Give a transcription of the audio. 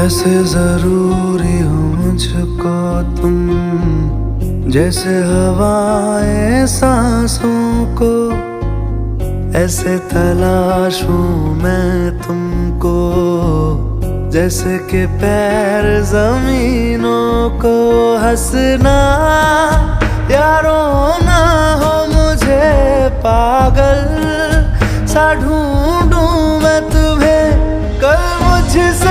ऐसे जरूरी हो मुझको तुम, जैसे हवाएं सांसों को। ऐसे तलाशूं मैं तुमको, जैसे कि पैर जमीनों को। हंसना या रोना हो मुझे पागल सा ढूंढूं मैं तुम्हें। कल मुझसे